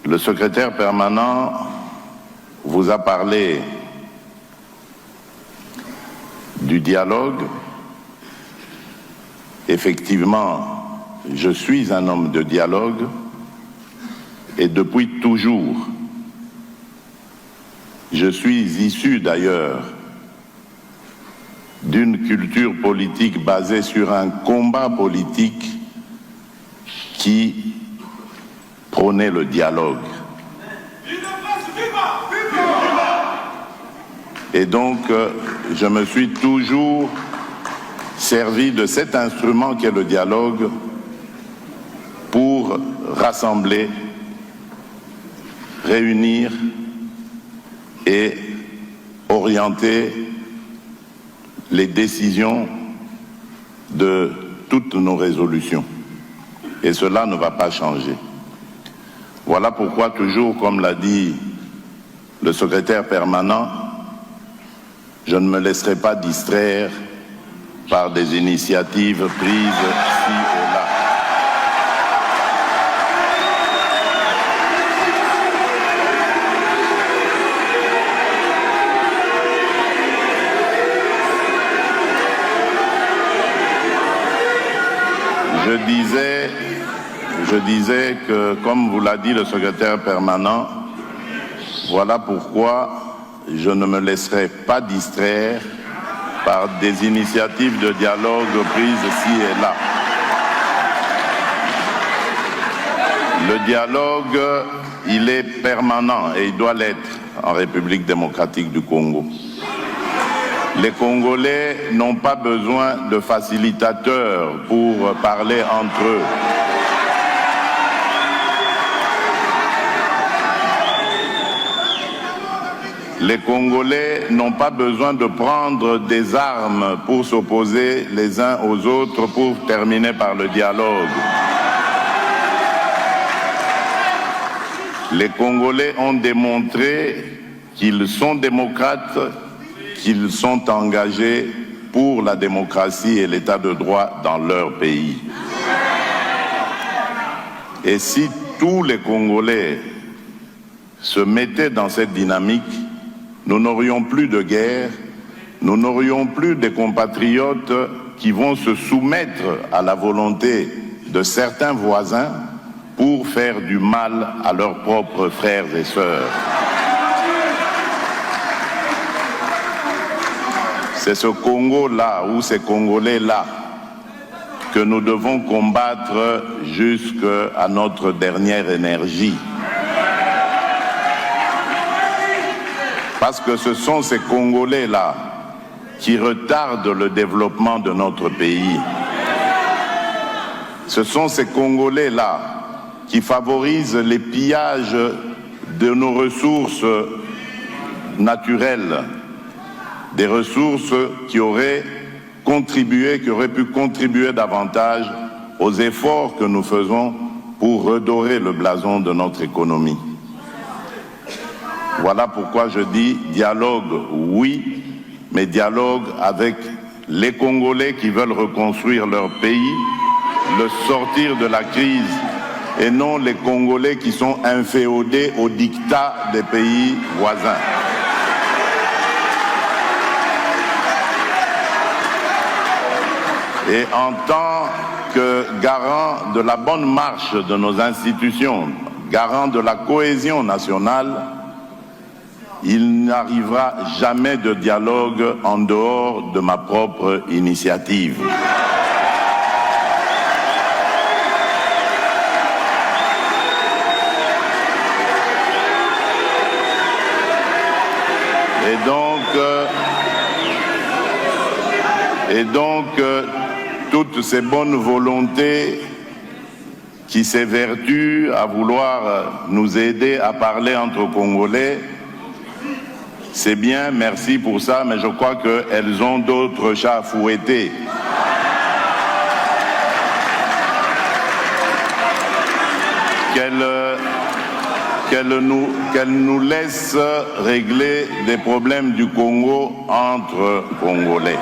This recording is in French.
Le secrétaire permanent vous a parlé du dialogue. Effectivement, je suis un homme de dialogue et depuis toujours. Je suis issu d'ailleurs d'une culture politique basée sur un combat politique qui prônait le dialogue. Et donc, je me suis toujours servi de cet instrument qu'est le dialogue pour rassembler, réunir et orienter les décisions de toutes nos résolutions. Et cela ne va pas changer. Voilà pourquoi toujours, comme l'a dit le secrétaire permanent, je ne me laisserai pas distraire par des initiatives prises ci et là. Je disais que, comme vous l'a dit le secrétaire permanent, voilà pourquoi je ne me laisserai pas distraire par des initiatives de dialogue prises ci et là. Le dialogue, il est permanent et il doit l'être en République démocratique du Congo. Les Congolais n'ont pas besoin de facilitateurs pour parler entre eux. Les Congolais n'ont pas besoin de prendre des armes pour s'opposer les uns aux autres pour terminer par le dialogue. Les Congolais ont démontré qu'ils sont démocrates, qu'ils sont engagés pour la démocratie et l'état de droit dans leur pays. Et si tous les Congolais se mettaient dans cette dynamique, nous n'aurions plus de guerre, nous n'aurions plus des compatriotes qui vont se soumettre à la volonté de certains voisins pour faire du mal à leurs propres frères et sœurs. C'est ce Congo-là ou ces Congolais-là que nous devons combattre jusqu'à notre dernière énergie. Parce que ce sont ces Congolais-là qui retardent le développement de notre pays. Ce sont ces Congolais-là qui favorisent les pillages de nos ressources naturelles, des ressources qui auraient pu contribuer davantage aux efforts que nous faisons pour redorer le blason de notre économie. Voilà pourquoi je dis dialogue, oui, mais dialogue avec les Congolais qui veulent reconstruire leur pays, le sortir de la crise, et non les Congolais qui sont inféodés au diktat des pays voisins. Et en tant que garant de la bonne marche de nos institutions, garant de la cohésion nationale, il n'arrivera jamais de dialogue en dehors de ma propre initiative. Et donc, toutes ces bonnes volontés qui s'évertuent à vouloir nous aider à parler entre Congolais, c'est bien, merci pour ça, mais je crois qu'elles ont d'autres chats à fouetter. Qu'elles nous laissent régler des problèmes du Congo entre Congolais.